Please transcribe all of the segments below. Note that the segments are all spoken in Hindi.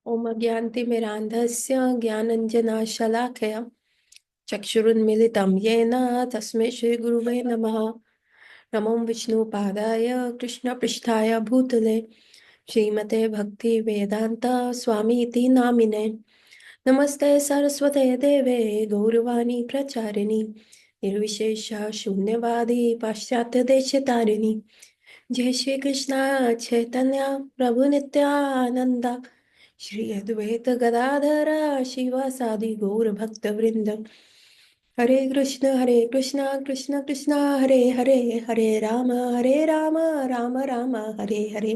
ओम अज्ञानतिमिरान्धस्य ज्ञानञ्जनशलाकया चक्षुरुन्मीलितं येन तस्मै श्रीगुरुवे नमः। नमो विष्णुपादाय कृष्णपृष्ठाय भूतले श्रीमते भक्तिवेदान्त स्वामीति नामिने। नमस्ते सरस्वते देवे गौरवाणी प्रचारिणि निर्विशेष शून्यवादी पाश्चात्यदेशतारिणि। जय श्री कृष्ण चैतन्य प्रभु नित्यानंद श्री अद्वैत गदाधर शिवासादि गौर भक्त वृंद। हरे कृष्ण कृष्ण कृष्ण हरे हरे, हरे राम राम राम हरे हरे।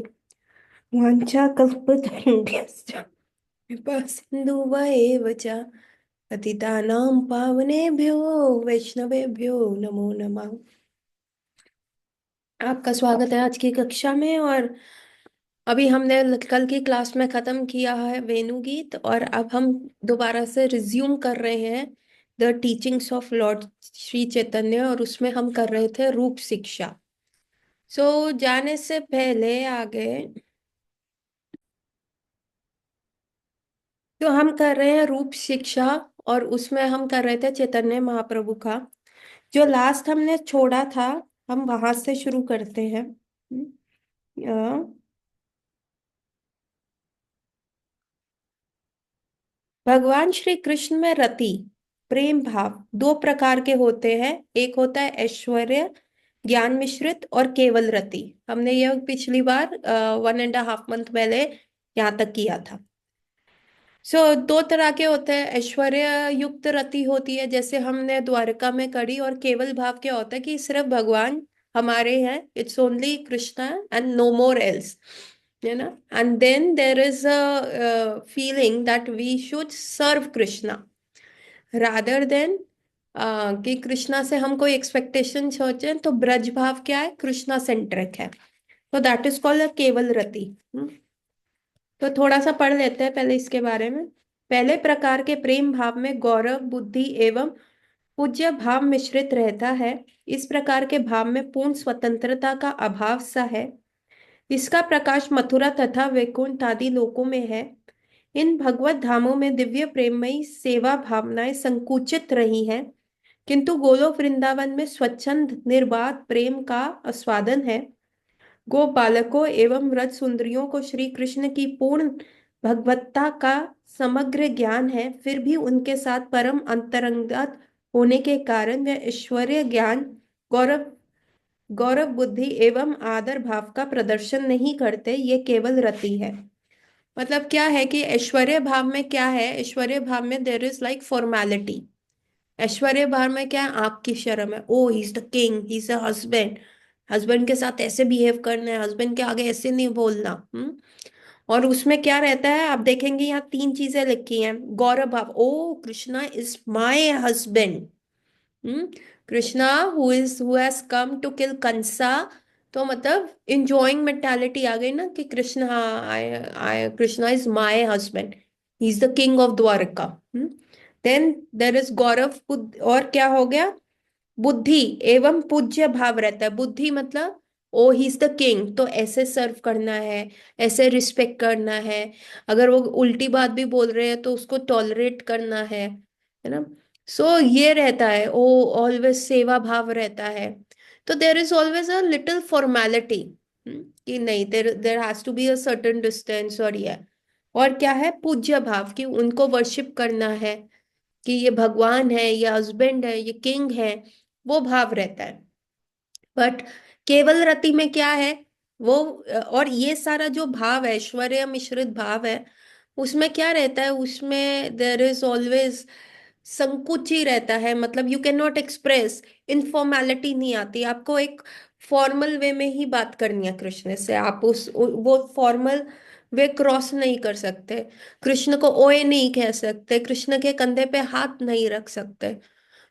वाञ्छा कल्पतरुभ्यश्च कृपा सिन्धुवैव च पतितानां पावनेभ्यो वैष्णवेभ्यो नमो नमः। आपका स्वागत है आज की कक्षा में। और अभी हमने कल की क्लास में खत्म किया है वेणु गीत, और अब हम दोबारा से रिज्यूम कर रहे हैं the teachings of lord Shri Chaitanya, और उसमें हम कर रहे थे रूप शिक्षा। जाने से पहले आगे तो हम कर रहे हैं रूप शिक्षा, और उसमें हम कर रहे थे चैतन्य महाप्रभु का। जो लास्ट हमने छोड़ा था, हम वहां से शुरू करते हैं। भगवान श्री कृष्ण में रति प्रेम भाव दो प्रकार के होते हैं। एक होता है ऐश्वर्य ज्ञान मिश्रित, और केवल रति। हमने यह पिछली बार 1.5 मंथ पहले यहाँ तक किया था। दो तरह के होते हैं। ऐश्वर्य युक्त रति होती है जैसे हमने द्वारका में करी, और केवल भाव क्या होता है कि सिर्फ भगवान हमारे हैं, it's only Krishna and no more else, है ना। And then there is a feeling that we should serve Krishna rather than कि कृष्णा से हम कोई एक्सपेक्टेशन सोचें। तो ब्रज भाव क्या है, कृष्णा सेंट्रिक है। तो दैट इज कॉल्ड अ केवल रति। तो थोड़ा सा पढ़ लेते हैं पहले इसके बारे में। पहले प्रकार के प्रेम भाव में गौरव बुद्धि एवं पूज्य भाव मिश्रित रहता है। इस प्रकार के भाव में पूर्ण स्वतंत्रता का अभाव सा है। इसका प्रकाश मथुरा तथा वैकुंठ आदि लोकों में है। इन भगवत धामों में दिव्य प्रेममयी सेवा भावनाएं संकुचित रही हैं, किंतु गोलोक वृंदावन में स्वच्छंद निर्बाध प्रेम का आस्वादन है। गो बालकों एवं व्रज सुंदरियों को श्री कृष्ण की पूर्ण भगवत्ता का समग्र ज्ञान है, फिर भी उनके साथ परम अंतरंगत होने के कारण वे ऐश्वर्य ज्ञान गौरव गौरव बुद्धि एवं आदर भाव का प्रदर्शन नहीं करते। ये केवल रति है। मतलब क्या है कि ऐश्वर्य भाव में क्या है, ऐश्वर्य भाव में देर इज लाइक फॉर्मेलिटी। ऐश्वर्य भाव में क्या है, आंख की शर्म है। Oh he is the king, he is a husband, husband के साथ ऐसे बिहेव करना है, हस्बैंड के आगे ऐसे नहीं बोलना। और उसमें क्या रहता है, आप देखेंगे यहाँ तीन चीजें लिखी हैं। गौरव भाव, oh Krishna is my husband. Hmm Krishna who has come to kill Kamsa. तो मतलब इंजॉइंग मेंटालिटी आ गई ना कि कृष्ण, हाँ I I Krishna is my husband, he is the king of Dwarka. Then there is गौरव और क्या हो गया, बुद्धि एवं पूज्य भाव रहता है। बुद्धि मतलब ओ ही इज द किंग, तो ऐसे सर्व करना है, ऐसे रिस्पेक्ट करना है। अगर वो उल्टी बात भी बोल रहे हैं तो उसको टॉलरेट करना है ना। ये रहता है। ओ ऑलवेज सेवा भाव रहता है। तो there is always a little formality कि नहीं, there there has to be a certain distance. और ये और क्या है, पूज्य भाव कि उनको वर्शिप करना है, कि ये भगवान है, ये हस्बैंड है, ये किंग है, वो भाव रहता है। बट केवल रति में क्या है वो, और ये सारा जो भाव है ऐश्वर्य मिश्रित भाव है, उसमें क्या रहता है, उसमें देर इज ऑलवेज संकुच ही रहता है। मतलब यू कैन नॉट एक्सप्रेस, इनफॉर्मेलिटी नहीं आती आपको। एक फॉर्मल वे में ही बात करनी है कृष्ण से, आप वो फॉर्मल वे क्रॉस नहीं कर सकते। कृष्ण को ओए नहीं कह सकते, कृष्ण के कंधे पे हाथ नहीं रख सकते।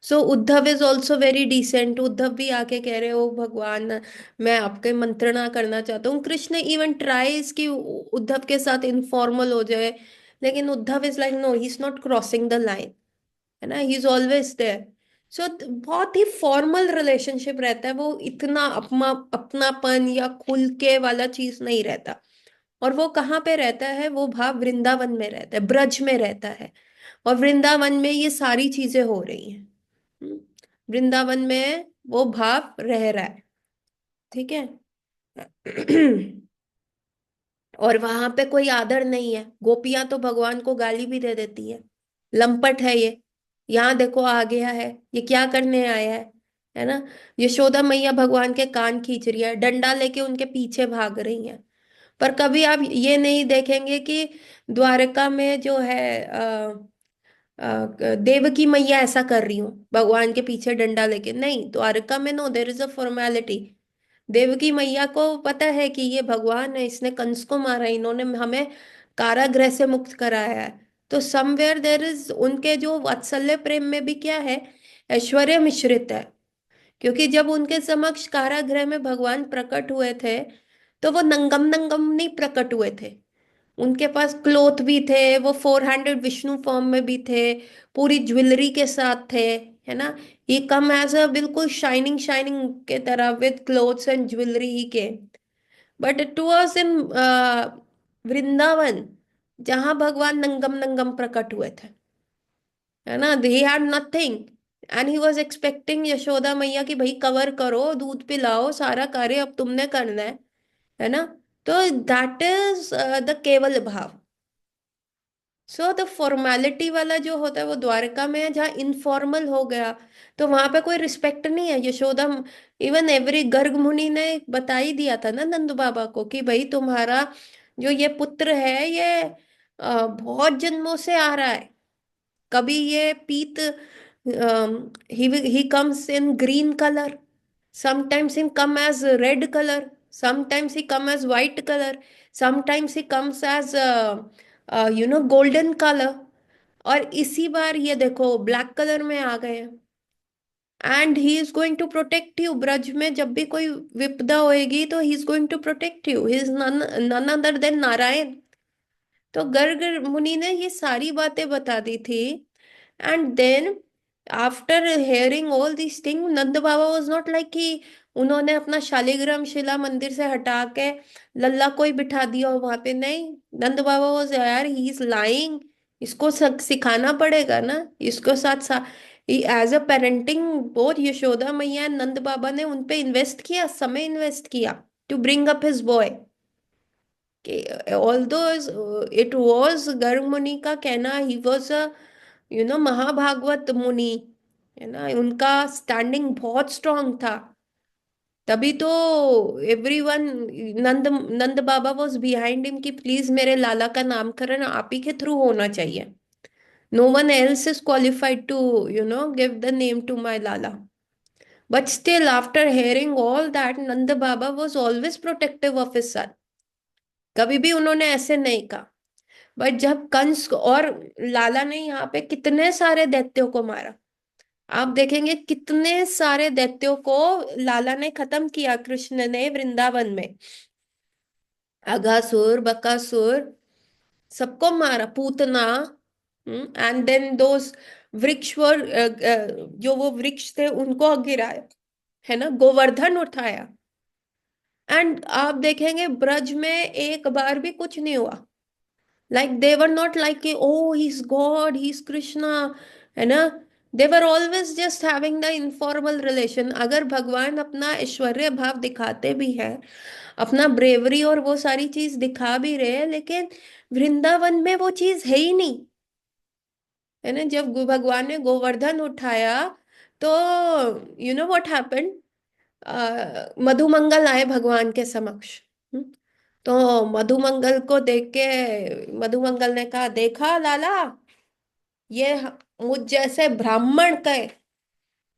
Uddhav is also very decent. Uddhav भी आके कह रहे हो भगवान, मैं आपके मंत्रणा करना चाहता हूँ। कृष्ण इवन ट्राइज कि उद्धव के साथ इनफॉर्मल हो जाए, लेकिन Uddhav is like no, he is not crossing the line, है ना, ही इज ऑलवेज देयर। बहुत ही फॉर्मल रिलेशनशिप रहता है वो, इतना अपनापन या खुल के वाला चीज नहीं रहता। और वो कहाँ पे रहता है? वो भाव वृंदावन में रहता है, ब्रज में रहता है। और वृंदावन में ये सारी चीजें हो रही हैं। हम्म, वृंदावन में वो भाव रह रहा है। ठीक है। और वहां पे कोई आदर नहीं है, गोपियां तो भगवान को गाली भी दे देती है, लंपट है ये, यहाँ देखो आ गया है, ये क्या करने आया है ना। यशोदा मैया भगवान के कान खींच रही है, डंडा लेके उनके पीछे भाग रही है। पर कभी आप ये नहीं देखेंगे कि द्वारका में जो है देवकी मैया ऐसा कर रही हूँ भगवान के पीछे डंडा लेके, नहीं, द्वारका में no, there is a formality. Devaki Maiya को पता है कि ये भगवान है, इसने कंस को मारा, इन्होंने हमें कारागृह से मुक्त कराया है। तो समवेयर देर इज, उनके जो वात्सल्य प्रेम में भी क्या है, ऐश्वर्य मिश्रित है। क्योंकि जब उनके समक्ष कारागृह में भगवान प्रकट हुए थे, तो वो नंगम नंगम नहीं प्रकट हुए थे। उनके पास क्लोथ भी थे, वो 400 विष्णु फॉर्म में भी थे, पूरी ज्वेलरी के साथ थे, है ना। ही कम एज अ बिल्कुल शाइनिंग शाइनिंग के तरह, विद क्लोथ्स एंड ज्वेलरी ही के। But it was in Vrindavan, जहां भगवान नंगम नंगम प्रकट हुए थे, है ना। He had nothing, and he was expecting Yashoda मैया की भाई कवर करो, दूध पिलाओ, सारा कार्य अब तुमने करना है ना। तो दैट इज द केवल भाव। सो द फॉर्मेलिटी वाला जो होता है वो द्वारका में है, जहाँ इनफॉर्मल हो गया, तो वहां पे कोई रिस्पेक्ट नहीं है। यशोदा, इवन एवरी गर्ग मुनि ने बता ही दिया था ना नंद बाबा को कि भाई तुम्हारा जो ये पुत्र है, ये बहुत जन्मों से आ रहा है। कभी ये पीत, he comes in green color, sometimes he come as red color, sometimes he come as white color, sometimes he comes as golden color। और इसी बार ये देखो ब्लैक कलर में आ गए हैं। And he is going to protect you, Braj में जब भी कोई विपदा होएगी तो he is going to protect you, he is none none other than Narayan. तो गर्ग मुनि ने ये सारी बातें बता दी थी। And then after hearing all this thing, Nand Baba was not like कि उन्होंने अपना शालिग्राम शिला मंदिर से हटा के लल्ला को ही बिठा दिया हो वहां पे, नहीं। नंद बाबा वाज, यार ही इज लाइंग, इसको सिखाना पड़ेगा ना, इसको साथ साथ as a parenting, both Yashoda Maiya Nand बाबा ने उन पे इन्वेस्ट किया, समय इन्वेस्ट किया to bring up his boy. Although it was Garg Muni का कहना, ही वाज अ महाभागवत मुनि, है ना, उनका स्टैंडिंग बहुत स्ट्रांग था। तभी तो everyone, Nand Nand Baba was behind him कि प्लीज मेरे लाला का नामकरण आप ही के थ्रू होना चाहिए। No one else is qualified to give the name to my Lala. But still after hearing all that, Nand Baba was always protective of his son. कभी भी उन्होंने ऐसे नहीं कहा। बट जब कंस और लाला ने यहाँ पे कितने सारे दैत्यों को मारा, आप देखेंगे कितने सारे दैत्यों को लाला ने खत्म किया, कृष्ण ने वृंदावन में। अघासुर, बकासुर, सबको मारा, पूतना। एंड देन दोस वृक्ष वर, जो वो वृक्ष थे उनको गिराया, है ना, गोवर्धन उठाया। एंड आप देखेंगे ब्रज में एक बार भी कुछ नहीं हुआ। Like they were not like oh he is god, he is Krishna, है ना। They were always just having the informal relation. अगर भगवान अपना ऐश्वर्य भाव दिखाते भी है, अपना ब्रेवरी और वो सारी चीज दिखा भी रहे हैं, लेकिन वृंदावन में वो चीज है ही नहीं, है ना। जब भगवान ने गोवर्धन उठाया, तो you know what happened, Madhumangal आए भगवान के समक्ष। हम्म, तो मधुमंगल को देख के मधुमंगल ने कहा, देखा लाला, ये मुझ जैसे ब्राह्मण का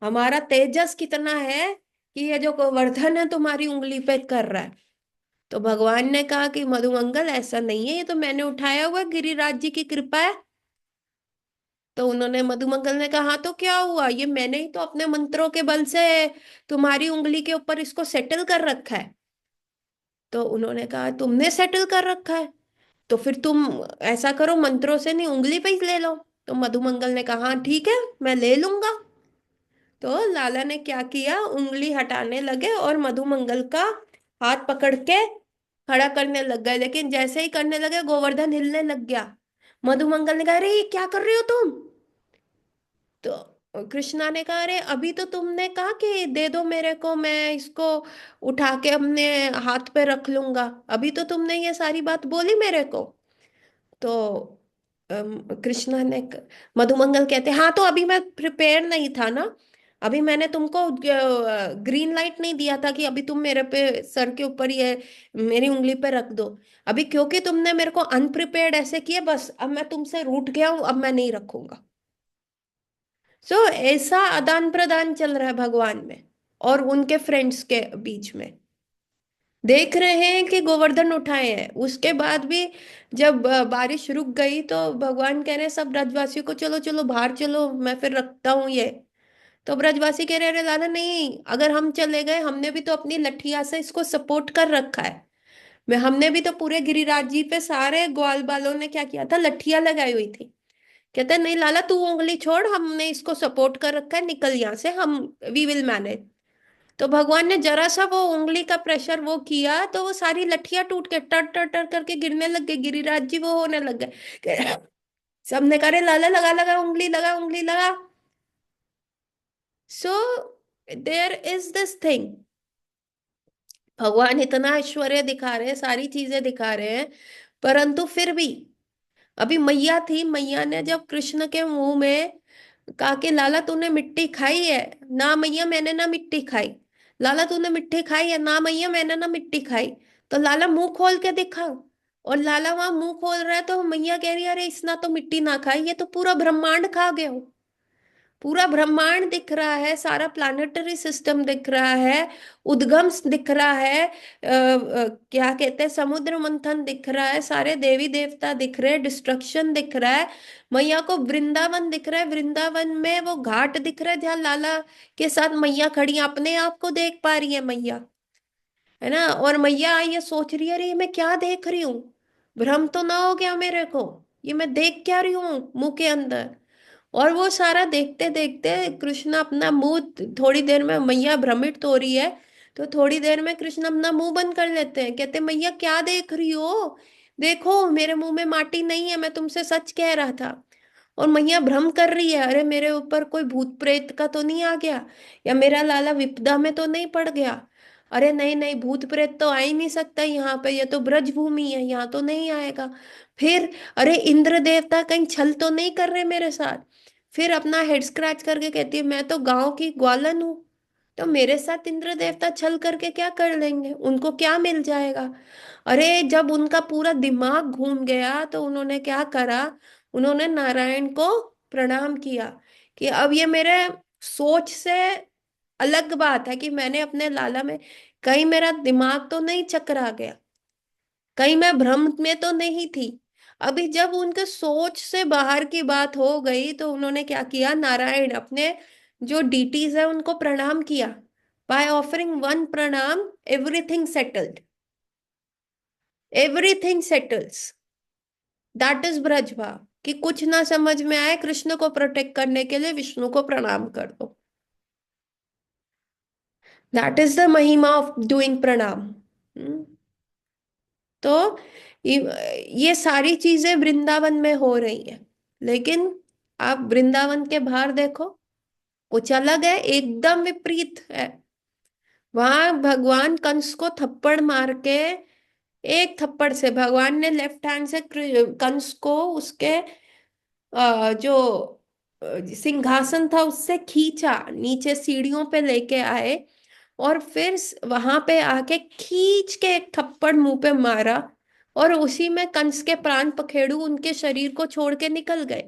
हमारा तेजस कितना है कि ये जो गोवर्धन है तुम्हारी उंगली पे कर रहा है। तो भगवान ने कहा कि मधुमंगल ऐसा नहीं है, ये तो मैंने उठाया हुआ, गिरिराज जी की कृपा है। तो उन्होंने, मधुमंगल ने कहा, हाँ तो क्या हुआ, ये मैंने ही तो अपने मंत्रों के बल से तुम्हारी उंगली के ऊपर इसको सेटल कर रखा है। तो उन्होंने कहा, तुमने सेटल कर रखा है, तो फिर तुम ऐसा करो, मंत्रों से नहीं, उंगली पे ही ले लो। तो मधुमंगल ने कहा, हाँ ठीक है, मैं ले लूंगा। तो लाला ने क्या किया, उंगली हटाने लगे और मधुमंगल का हाथ पकड़ के खड़ा करने लग गए, लेकिन जैसे ही करने लगे गोवर्धन हिलने लग गया। मधुमंगल ने कहा, अरे ये क्या कर रहे हो तुम? तो कृष्णा ने कहा, अरे अभी तो तुमने कहा कि दे दो मेरे को, मैं इसको उठा के अपने हाथ पे रख लूंगा, अभी तो तुमने ये सारी बात बोली मेरे को। तो कृष्णा ने मधुमंगल कहते, हाँ तो अभी मैं प्रिपेयर नहीं था ना, अभी मैंने तुमको ग्रीन लाइट नहीं दिया था कि अभी तुम मेरे पे सर के ऊपर ये मेरी उंगली पे रख दो। अभी क्योंकि तुमने मेरे को अनप्रिपेयर्ड ऐसे किए, बस अब मैं तुमसे रूठ गया हूं, अब मैं नहीं रखूंगा। सो ऐसा आदान प्रदान चल रहा है भगवान में और उनके फ्रेंड्स के बीच में। देख रहे हैं कि गोवर्धन उठाए हैं, उसके बाद भी जब बारिश रुक गई तो भगवान कह रहे हैं सब ब्रजवासियों को, चलो चलो बाहर चलो, मैं फिर रखता हूँ ये। तो ब्रजवासी कह रहे, अरे लाला नहीं, अगर हम चले गए, हमने भी तो अपनी लठिया से इसको सपोर्ट कर रखा है। मैं हमने भी तो पूरे गिरिराज जी पे सारे ग्वाल बालों ने क्या किया था, लठिया लगाई हुई थी। कहते हैं, नहीं लाला तू उंगली छोड़, हमने इसको सपोर्ट कर रखा है, निकल यहाँ से, हम वी विल मैनेज। तो भगवान ने जरा सा वो उंगली का प्रेशर वो किया, तो वो सारी लठियां टूट के टर टर टर करके गिरने लग गए, गिरिराज जी वो होने लग गए। सबने कहा, "रे लाला लगा लगा उंगली, लगा उंगली लगा।" So there is this thing, भगवान इतना ऐश्वर्य दिखा रहे हैं, सारी चीजें दिखा रहे हैं, परंतु फिर भी अभी मैया थी, मैया ने जब कृष्ण के मुंह में कहा कि लाला तूने मिट्टी खाई है, ना मैया मैंने ना मिट्टी खाई। लाला तूने मिट्टी खाई है, ना मैया मैंने ना मिट्टी खाई। तो लाला मुंह खोल के दिखाओ। और लाला वहां मुंह खोल रहा है तो मैया कह रही है, अरे इसना तो मिट्टी ना खाई, ये तो पूरा ब्रह्मांड खा गए हो। पूरा ब्रह्मांड दिख रहा है, सारा प्लानिटरी सिस्टम दिख रहा है, उद्गम दिख रहा है, क्या कहते हैं, समुद्र मंथन दिख रहा है, सारे देवी देवता दिख रहे हैं, डिस्ट्रक्शन दिख रहा है। मैया को वृंदावन दिख रहा है, वृंदावन में वो घाट दिख रहा है जहाँ लाला के साथ मैया खड़ी हैं, अपने आप को देख पा रही है मैया, है ना। और मैया ये सोच रही है, अरे ये मैं क्या देख रही हूँ, भ्रम तो ना हो गया मेरे को, ये मैं देख क्या रही हूँ मुंह के अंदर। और वो सारा देखते देखते कृष्ण अपना मुंह, थोड़ी देर में मैया भ्रमित तो हो रही है, तो थोड़ी देर में कृष्ण अपना मुंह बंद कर लेते हैं, कहते मैया क्या देख रही हो, देखो मेरे मुंह में माटी नहीं है, मैं तुमसे सच कह रहा था। और मैया भ्रम कर रही है, अरे मेरे ऊपर कोई भूत प्रेत का तो नहीं आ गया, या मेरा लाला विपदा में तो नहीं पड़ गया। अरे नहीं नहीं, भूत प्रेत तो आ ही नहीं सकता यहाँ पे, ये तो ब्रज भूमि है, यहाँ तो नहीं आएगा। फिर अरे इंद्र देवता कहीं छल तो नहीं कर रहे मेरे साथ। फिर अपना हेड स्क्रैच करके कहती है, मैं तो गांव की ग्वालन हूँ, तो मेरे साथ इंद्र देवता छल करके क्या कर लेंगे, उनको क्या मिल जाएगा। अरे जब उनका पूरा दिमाग घूम गया तो उन्होंने क्या करा, उन्होंने नारायण को प्रणाम किया कि अब ये मेरे सोच से अलग बात है कि मैंने अपने लाला में, कहीं मेरा दिमाग तो नहीं चकरा गया, कहीं मैं भ्रम में तो नहीं थी। अभी जब उनके सोच से बाहर की बात हो गई तो उन्होंने क्या किया, नारायण अपने जो डीटीज है उनको प्रणाम किया, by offering one pranam, everything settled, everything settles. That is Brajbhav, कि कुछ ना समझ में आए, कृष्ण को प्रोटेक्ट करने के लिए विष्णु को प्रणाम कर दो। दैट इज द महिमा ऑफ डूइंग प्रणाम। तो ये सारी चीजें वृंदावन में हो रही है, लेकिन आप वृंदावन के बाहर देखो, कुछ अलग है, एकदम विपरीत है। वहां भगवान कंस को थप्पड़ मार के, एक थप्पड़ से भगवान ने लेफ्ट हैंड से कंस को उसके जो सिंहासन था उससे खींचा, नीचे सीढ़ियों पे लेके आए, और फिर वहां पे आके खींच के एक थप्पड़ मुंह पे मारा, और उसी में कंस के प्राण पखेरु उनके शरीर को छोड़ के निकल गए।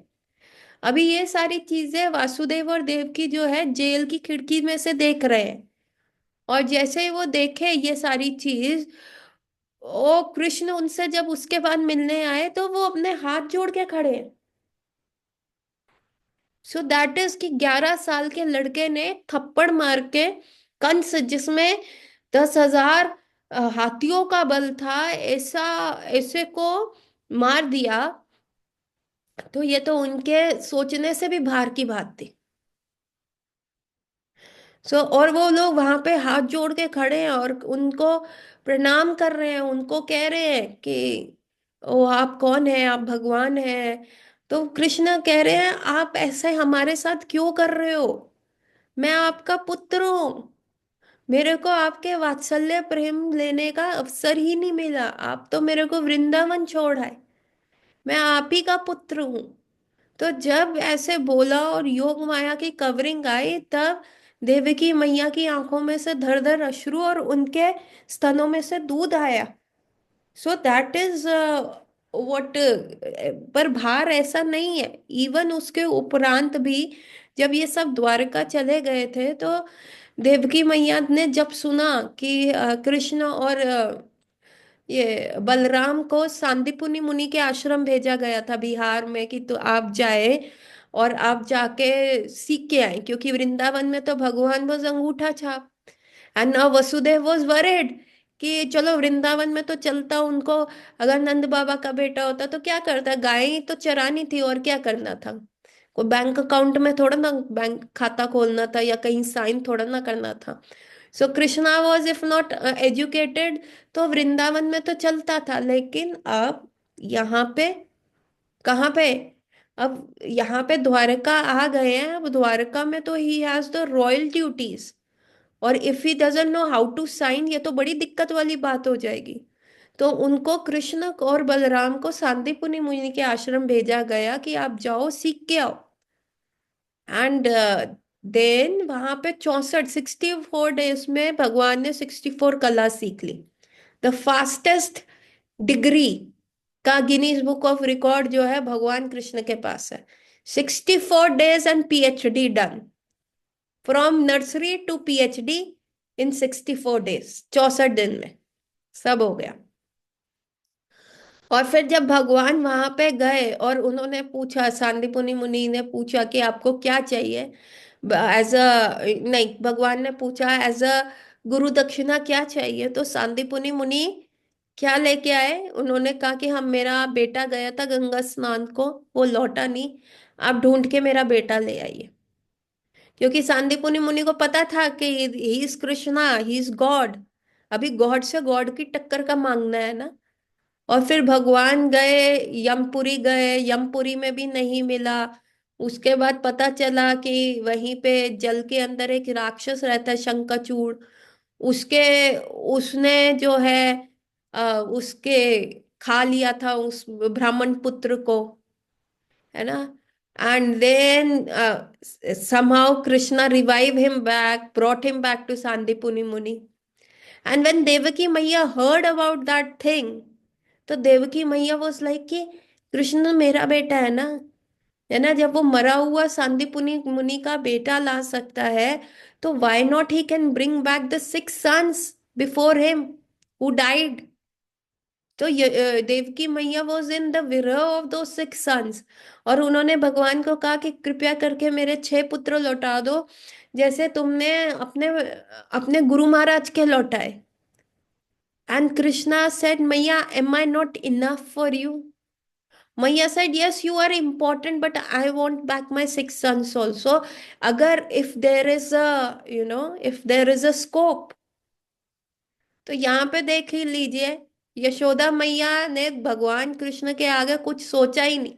अभी ये सारी चीजें वासुदेव और देव की जो है जेल की खिड़की में से देख रहे हैं। और जैसे ही वो देखे ये सारी चीज, ओ कृष्ण उनसे जब उसके बाद मिलने आए तो वो अपने हाथ जोड़ के खड़े हैं। सो दैट इज कि 11 साल के लड़के ने थप्पड़ मार के कंस, जिसमें 10,000 हाथियों का बल था, ऐसा ऐसे को मार दिया। तो ये तो उनके सोचने से भी बाहर की बात थी। सो और वो लोग वहां पे हाथ जोड़ के खड़े हैं और उनको प्रणाम कर रहे हैं, उनको कह रहे हैं कि ओ आप कौन है, आप भगवान हैं। तो कृष्ण कह रहे हैं आप ऐसे हमारे साथ क्यों कर रहे हो, मैं आपका पुत्र हूँ, मेरे को आपके वात्सल्य प्रेम लेने का अवसर ही नहीं मिला, आप तो मेरे को वृंदावन छोड़ आए, मैं आप ही का पुत्र हूँ। तो जब ऐसे बोला और योग माया की कवरिंग आई, तब देवकी मैया की आंखों में से धर धर अश्रु और उनके स्तनों में से दूध आया। सो दैट इज व्हाट। पर भार ऐसा नहीं है, इवन उसके उपरांत भी जब ये सब द्वारका चले गए थे, तो देवकी मैया ने जब सुना कि कृष्ण और ये बलराम को सांदीपुनि मुनि के आश्रम भेजा गया था बिहार में कि तो आप जाए और आप जाके सीख के आए, क्योंकि वृंदावन में तो भगवान बस अंगूठा छाप। And now Vasudev was worried कि चलो वृंदावन में तो चलता उनको, अगर नंद बाबा का बेटा होता तो क्या करता, गाय ही तो चरानी थी और क्या करना था, कोई बैंक अकाउंट में थोड़ा ना बैंक खाता खोलना था या कहीं साइन थोड़ा ना करना था। So Krishna was if not educated, तो वृंदावन में तो चलता था, लेकिन अब यहाँ पे कहाँ पे, अब यहाँ पे द्वारका आ गए हैं, अब द्वारका में तो he has the royal duties, और if he doesn't know how to sign, ये तो बड़ी दिक्कत वाली बात हो जाएगी। तो उनको कृष्ण और बलराम को सांदीपुनि मुनि के आश्रम भेजा गया कि आप जाओ सीख के आओ। एंड देन वहां पे 64 डेज में भगवान ने 64 कला सीख ली। द फास्टेस्ट डिग्री का गिनीज बुक ऑफ रिकॉर्ड जो है भगवान कृष्ण के पास है। 64 days and PhD done, from nursery to PhD in 64 days, 64 दिन में सब हो गया। और फिर जब भगवान वहां पे गए और उन्होंने पूछा, सांदीपुनि मुनि ने पूछा कि आपको क्या चाहिए, एज अ, नहीं, भगवान ने पूछा एज अ गुरु दक्षिणा क्या चाहिए, तो सांदीपुनि मुनि क्या लेके आए, उन्होंने कहा कि हम, मेरा बेटा गया था गंगा स्नान को, वो लौटा नहीं, आप ढूंढ के मेरा बेटा ले आइए। क्योंकि सांदीपुनि मुनि को पता था कि ही is Krishna, he is God, अभी गॉड से गॉड की टक्कर का मांगना है ना। और फिर भगवान गए, यमपुरी गए, यमपुरी में भी नहीं मिला। उसके बाद पता चला कि वहीं पे जल के अंदर एक राक्षस रहता है शंखचूड़, उसके, उसने जो है उसके खा लिया था उस ब्राह्मण पुत्र को, है ना। And then somehow Krishna revive him back, brought him back to Sandipani Muni. And when Devaki मैया हर्ड अबाउट दैट थिंग, तो देवकी मैया वाज लाइक कि कृष्ण मेरा बेटा है ना, जब वो मरा हुआ सांदीपुनि मुनि का बेटा ला सकता है, तो why not he can bring back the 6 sons before him who died. तो देवकी मैया वॉज इन द विरह ऑफ दो 6 sons, और उन्होंने भगवान को कहा कि कृपया करके मेरे 6 पुत्र लौटा दो, जैसे तुमने अपने अपने गुरु महाराज के लौटाए। And Krishna said Maiya am I not enough for you. Maiya said yes you are important but I want back my 6 sons also, अगर if there is a, if there is a scope। तो यहाँ पे देख ही लीजिए, यशोदा मैया ने भगवान कृष्ण के आगे कुछ सोचा ही नहीं।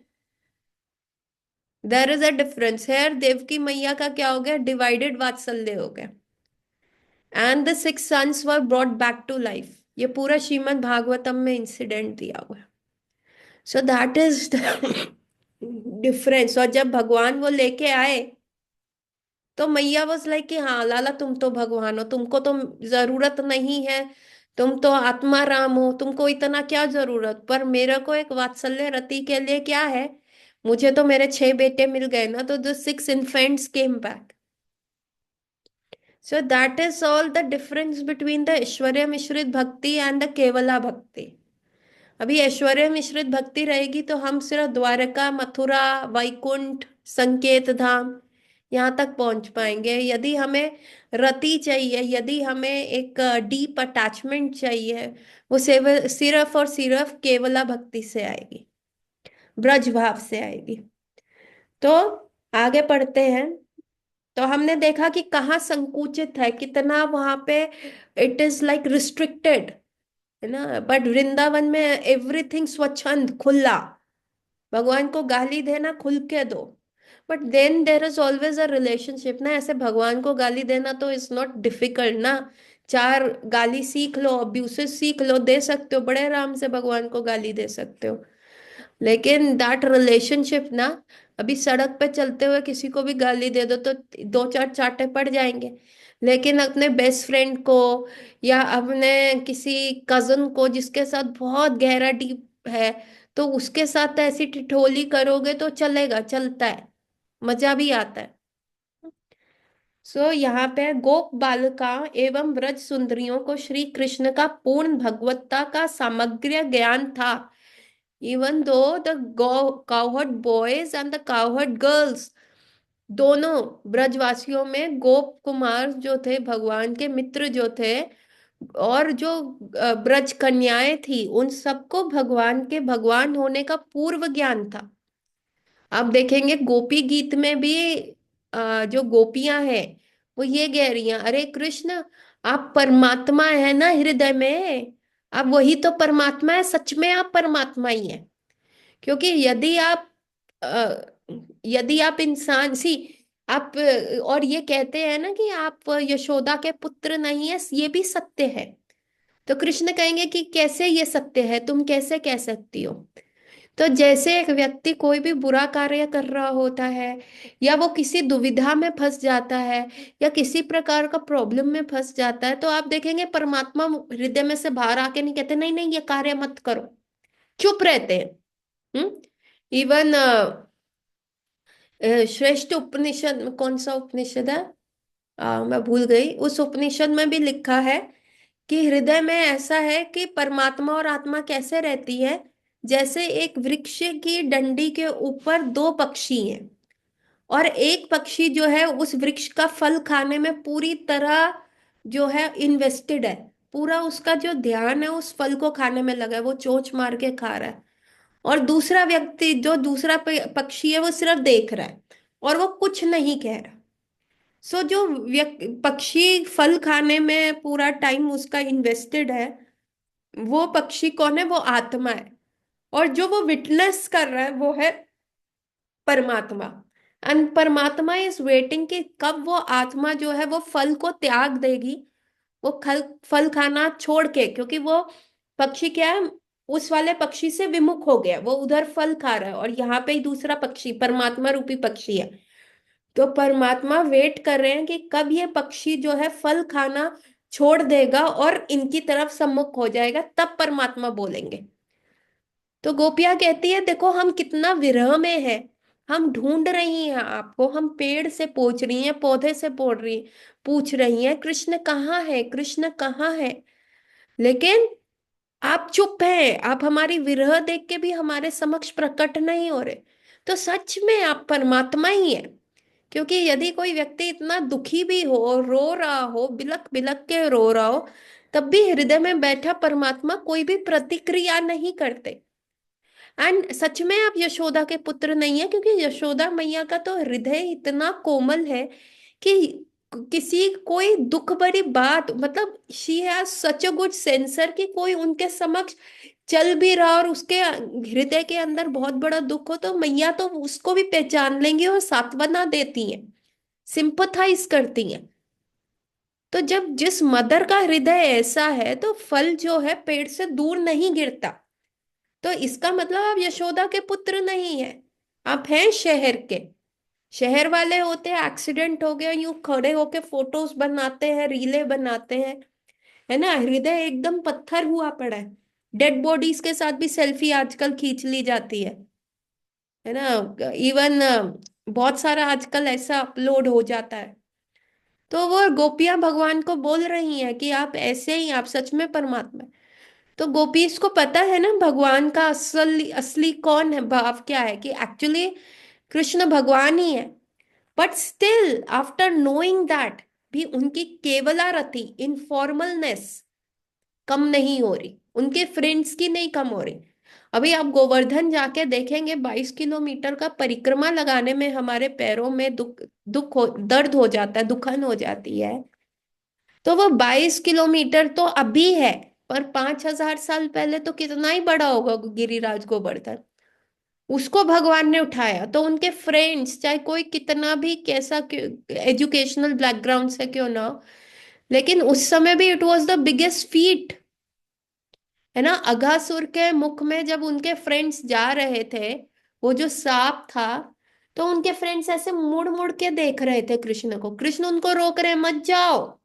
There is a difference here, Devaki Maiya का क्या हो गया, डिवाइडेड वात्सल्य हो गया। And the 6 sons were brought back to life, ये पूरा श्रीमद् भागवतम में इंसिडेंट दिया हुआ है। So that is difference. और जब भगवान वो लेके आए, तो मैया बस लाइक कि हाँ लाला तुम तो भगवान हो, तुमको तो जरूरत नहीं है, तुम तो आत्मा राम हो, तुमको इतना क्या जरूरत, पर मेरे को एक वात्सल्य रति के लिए क्या है, मुझे तो मेरे 6 बेटे मिल गए ना, तो the 6 infants came back. So that is all the difference between the aishwarya mishrit bhakti and the केवला भक्ति। अभी ऐश्वर्य मिश्रित भक्ति रहेगी तो हम सिर्फ द्वारका, मथुरा, वैकुंठ, संकेत धाम यहाँ तक पहुंच पाएंगे। यदि हमें रति चाहिए, यदि हमें एक डीप अटैचमेंट चाहिए, वो सिर्फ और सिर्फ केवला भक्ति से आएगी, ब्रज भाव से आएगी। तो आगे पढ़ते हैं। तो हमने देखा कि कहाँ संकुचित है, कितना वहां पे इट इज लाइक रिस्ट्रिक्टेड। है ना। बट वृंदावन में एवरीथिंग स्वच्छंद खुला, भगवान को गाली देना खुल के दो। But then there is always a relationship ना, ऐसे भगवान को गाली देना तो इज नॉट डिफिकल्ट ना। चार गाली सीख लो, अब्यूसेस सीख लो, दे सकते हो, बड़े आराम से भगवान को गाली दे सकते हो। लेकिन दैट रिलेशनशिप ना, अभी सड़क पे चलते हुए किसी को भी गाली दे दो तो दो चार चांटे पड़ जाएंगे। लेकिन अपने बेस्ट फ्रेंड को, या अपने किसी कजन को जिसके साथ बहुत गहरा डीप है, तो उसके साथ ऐसी ठिठोली करोगे तो चलेगा, चलता है, मजा भी आता है। सो यहाँ पे गोप बालिका एवं ब्रज सुंदरियों को श्री कृष्ण का पूर्ण भगवत्ता का समग्र ज्ञान था। Even though the cowherd boys and the cowherd girls, दोनों ब्रजवासियों में गोप कुमार जो थे, भगवान के मित्र जो थे, और जो ब्रज कन्याएं थी, उन सबको भगवान के भगवान होने का पूर्व ज्ञान था। आप देखेंगे गोपी गीत में भी जो गोपियां हैं वो ये कह रही हैं, अरे कृष्ण, आप परमात्मा है ना हृदय में, आप वही तो परमात्मा है, सच में आप परमात्मा ही है। क्योंकि अ, यदि आप इंसान सी, आप और ये कहते हैं ना कि आप यशोदा के पुत्र नहीं है, ये भी सत्य है। तो कृष्ण कहेंगे कि कैसे ये सत्य है, तुम कैसे कह सकती हो। तो जैसे एक व्यक्ति कोई भी बुरा कार्य कर रहा होता है, या वो किसी दुविधा में फंस जाता है, या किसी प्रकार का प्रॉब्लम में फंस जाता है, तो आप देखेंगे परमात्मा हृदय में से बाहर आके नहीं कहते नहीं नहीं ये कार्य मत करो, चुप रहते हैं। इवन श्रेष्ठ उपनिषद कौन सा उपनिषद है, मैं भूल गई, उस उपनिषद में भी लिखा है कि हृदय में ऐसा है कि परमात्मा और आत्मा कैसे रहती है, जैसे एक वृक्ष की डंडी के ऊपर दो पक्षी हैं, और एक पक्षी जो है उस वृक्ष का फल खाने में पूरी तरह जो है इन्वेस्टेड है, पूरा उसका जो ध्यान है उस फल को खाने में लगा है, वो चोंच मार के खा रहा है। और दूसरा व्यक्ति जो दूसरा पक्षी है वो सिर्फ देख रहा है, और वो कुछ नहीं कह रहा। सो जो व्यक्ति पक्षी फल खाने में पूरा टाइम उसका इन्वेस्टेड है, वो पक्षी कौन है, वो आत्मा है। और जो वो विटनेस कर रहा है वो है परमात्मा। एंड परमात्मा इज वेटिंग कि कब वो आत्मा जो है वो फल को त्याग देगी, वो फल खाना छोड़ के, क्योंकि वो पक्षी क्या है, उस वाले पक्षी से विमुख हो गया, वो उधर फल खा रहा है, और यहाँ पे ही दूसरा पक्षी परमात्मा रूपी पक्षी है। तो परमात्मा वेट कर रहे हैं कि कब ये पक्षी जो है फल खाना छोड़ देगा और इनकी तरफ सम्मुख हो जाएगा, तब परमात्मा बोलेंगे। तो गोपियां कहती है देखो हम कितना विरह में है, हम ढूंढ रही हैं आपको, हम पेड़ से पूछ रही हैं, पौधे से पूछ रही हैं, कृष्ण कहाँ है, कृष्ण कहाँ है। लेकिन आप चुप हैं, आप हमारी विरह देख के भी हमारे समक्ष प्रकट नहीं हो रहे। तो सच में आप परमात्मा ही है। क्योंकि यदि कोई व्यक्ति इतना दुखी भी हो, रो रहा हो, बिलक बिलक के रो रहा हो, तब भी हृदय में बैठा परमात्मा कोई भी प्रतिक्रिया नहीं करते। एंड सच में आप यशोदा के पुत्र नहीं है, क्योंकि यशोदा मैया का तो हृदय इतना कोमल है कि किसी कोई दुख भरी बात, मतलब she has such a good sensor कि कोई उनके समक्ष चल भी रहा और उसके हृदय के अंदर बहुत बड़ा दुख हो, तो मैया तो उसको भी पहचान लेंगी और सांत्वना देती हैं, सिंपथाइज करती हैं। तो जब जिस मदर का हृदय ऐसा है, तो फल जो है पेड़ से दूर नहीं गिरता। तो इसका मतलब आप यशोदा के पुत्र नहीं है, आप हैं शहर के। शहर वाले होते हैं एक्सीडेंट हो गया यूं खड़े होके फोटोज बनाते हैं, रीले बनाते हैं, है ना, हृदय एकदम पत्थर हुआ पड़ा है। डेड बॉडीज के साथ भी सेल्फी आजकल खींच ली जाती है ना। इवन बहुत सारा आजकल ऐसा अपलोड हो जाता है। तो वो गोपियां भगवान को बोल रही हैं कि आप ऐसे ही, आप सच में परमात्मा है। तो गोपीज को पता है ना भगवान का असली असली कौन है, भाव क्या है, कि एक्चुअली कृष्ण भगवान ही है। But still after knowing that भी उनकी केवला रति इनफॉर्मलनेस कम नहीं हो रही, उनके फ्रेंड्स की नहीं कम हो रही। अभी आप गोवर्धन जाके देखेंगे, 22 किलोमीटर का परिक्रमा लगाने में हमारे पैरों में दर्द हो जाता है, दुखन हो जाती है। तो वो 22 किलोमीटर तो अभी है, पर 5,000 साल पहले तो कितना ही बड़ा होगा गिरिराज गोवर्धन। उसको भगवान ने उठाया, तो उनके फ्रेंड्स चाहे कोई कितना भी कैसा एजुकेशनल बैकग्राउंड से क्यों ना हो, लेकिन उस समय भी it was the biggest feet, है ना। अघासुर के मुख में जब उनके फ्रेंड्स जा रहे थे, वो जो सांप था, तो उनके फ्रेंड्स ऐसे मुड़ मुड़ के देख रहे थे कृष्ण को, कृष्ण उनको रोक रहे, मत जाओ,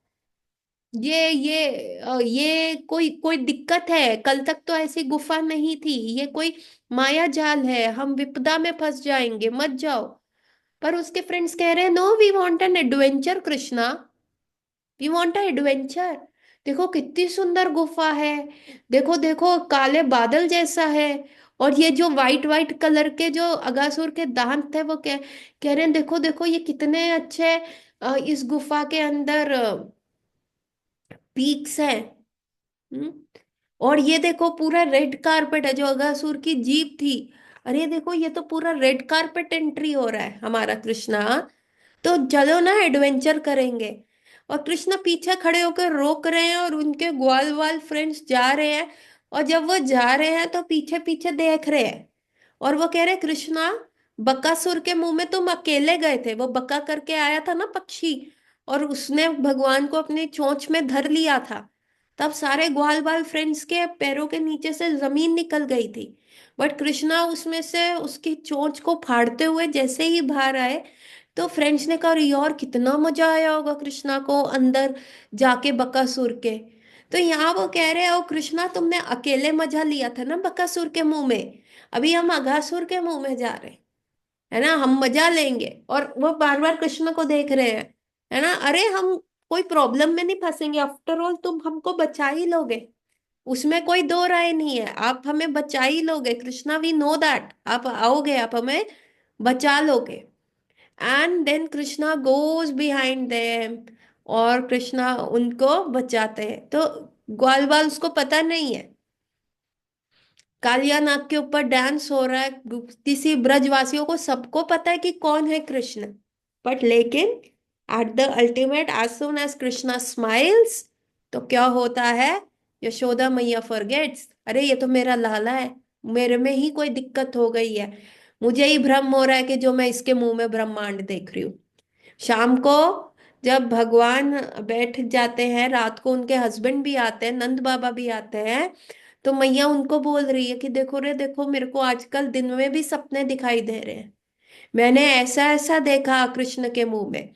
ये कोई कोई दिक्कत है, कल तक तो ऐसी गुफा नहीं थी, ये कोई माया जाल है, हम विपदा में फंस जाएंगे, मत जाओ। पर उसके फ्रेंड्स कह रहे हैं, no we want an adventure Krishna, we want a adventure. देखो कितनी सुंदर गुफा है, देखो देखो काले बादल जैसा है, और ये जो वाइट वाइट कलर के जो अगासुर के दांत थे वो कह रहे हैं, देखो देखो ये कितने अच्छे इस गुफा के अंदर पीक्स हैं। हम्म। और ये देखो पूरा रेड कारपेट है, जो अगासुर की जीप थी, अरे देखो ये तो पूरा रेड कारपेट एंट्री हो रहा है हमारा कृष्णा, तो चलो ना एडवेंचर करेंगे। और कृष्णा पीछे खड़े होकर रोक रहे हैं, और उनके ग्वाल वाल फ्रेंड्स जा रहे हैं, और जब वो जा रहे हैं तो पीछे पीछे देख रहे हैं, और वो कह रहे, कृष्णा बकासुर के मुंह में तुम अकेले गए थे, वो बका करके आया था ना पक्षी, और उसने भगवान को अपनी चोंच में धर लिया था, तब सारे ग्वाल बाल फ्रेंड्स के पैरों के नीचे से जमीन निकल गई थी। बट कृष्णा उसमें से उसकी चोंच को फाड़ते हुए जैसे ही बाहर आए, तो फ्रेंड्स ने कहा, यार कितना मजा आया होगा कृष्णा को अंदर जाके बकासुर के। तो यहाँ वो कह रहे हो, कृष्णा तुमने अकेले मजा लिया था ना बकासुर के मुंह में, अभी हम अघासुर के मुंह में जा रहे हैं, है ना, हम मजा लेंगे। और वो बार बार कृष्ण को देख रहे हैं, है ना, अरे हम कोई प्रॉब्लम में नहीं फंसेंगे, आफ्टर ऑल तुम हमको बचा ही लोगे, उसमें कोई दो राय नहीं है, आप हमें बचा ही लोगे कृष्णा, वी नो दैट आप आओगे, आप हमें बचा लोगे। And then Krishna goes behind them, और कृष्णा उनको बचाते हैं। तो ग्वाल बाल उसको पता नहीं है, कालिया नाग के ऊपर डांस हो रहा है, किसी ब्रजवासियों को सबको पता है कि कौन है कृष्ण, बट लेकिन at the ultimate as soon as Krishna smiles, तो क्या होता है, यशोदा मैया फॉरगेट्स, अरे ये तो मेरा लाला है, मेरे में ही कोई दिक्कत हो गई है, मुझे ही भ्रम हो रहा है कि जो मैं इसके मुंह में ब्रह्मांड देख रही हूँ। शाम को जब भगवान बैठ जाते हैं, रात को उनके हस्बैंड भी आते हैं, नंद बाबा भी आते हैं, तो मैया उनको बोल रही है कि देखो रे देखो, मेरे को आजकल दिन में भी सपने दिखाई दे रहे हैं, मैंने ऐसा ऐसा देखा कृष्ण के मुंह में,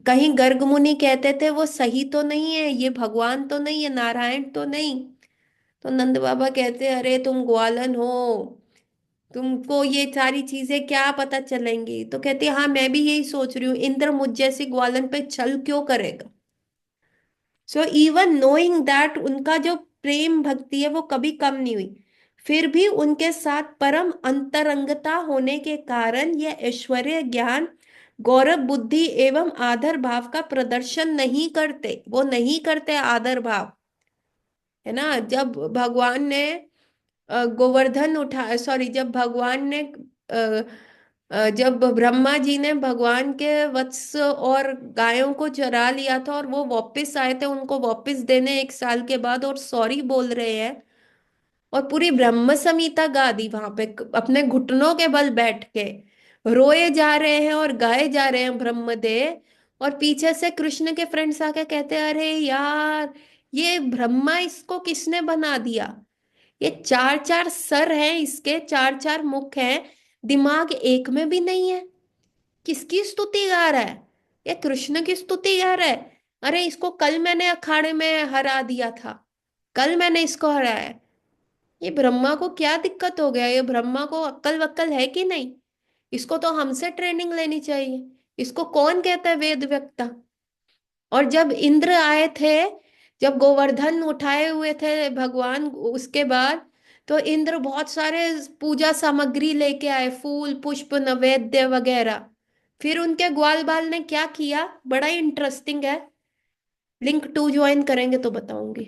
कहीं गर्ग मुनि कहते थे वो सही तो नहीं है, ये भगवान तो नहीं है, नारायण तो नहीं। तो नंद बाबा कहते हैं, अरे तुम ग्वालन हो, तुमको ये सारी चीजें क्या पता चलेंगी। तो कहती है, हाँ मैं भी यही सोच रही हूँ, इंद्र मुझ जैसी ग्वालन पे छल क्यों करेगा। सो इवन नोइंग दैट उनका जो प्रेम भक्ति है वो कभी कम नहीं हुई, फिर भी उनके साथ परम अंतरंगता होने के कारण यह ऐश्वर्य ज्ञान गौरव बुद्धि एवं आदर भाव का प्रदर्शन नहीं करते, वो नहीं करते आदर भाव, है ना। जब भगवान ने गोवर्धन उठा, सॉरी, जब भगवान ने जब ब्रह्मा जी ने भगवान के वत्स और गायों को चरा लिया था, और वो वापस आए थे उनको वापस देने 1 साल के बाद, और सॉरी बोल रहे हैं, और पूरी ब्रह्म संहिता गा दी वहां पे, अपने घुटनों के बल बैठ के रोए जा रहे हैं और गाए जा रहे हैं ब्रह्मदेव। और पीछे से कृष्ण के फ्रेंड्स आके कहते हैं, अरे यार ये ब्रह्मा इसको किसने बना दिया, ये चार चार सर हैं इसके, चार चार मुख हैं, दिमाग एक में भी नहीं है, किसकी स्तुति गा रहा है, ये कृष्ण की स्तुति गा रहा है। अरे इसको कल मैंने अखाड़े में हरा दिया था, कल मैंने इसको हराया है, ये ब्रह्मा को क्या दिक्कत हो गया, ये ब्रह्मा को अक्ल वक्ल है कि नहीं, इसको तो हमसे ट्रेनिंग लेनी चाहिए, इसको कौन कहता है वेद व्यक्ता। और जब इंद्र आए थे, जब गोवर्धन उठाए हुए थे भगवान, उसके बाद तो इंद्र बहुत सारे पूजा सामग्री लेके आए, फूल पुष्प नैवेद्य वगैरह। फिर उनके ग्वाल बाल ने क्या किया, बड़ा ही इंटरेस्टिंग है, लिंक 2 ज्वाइन करेंगे तो बताऊंगी।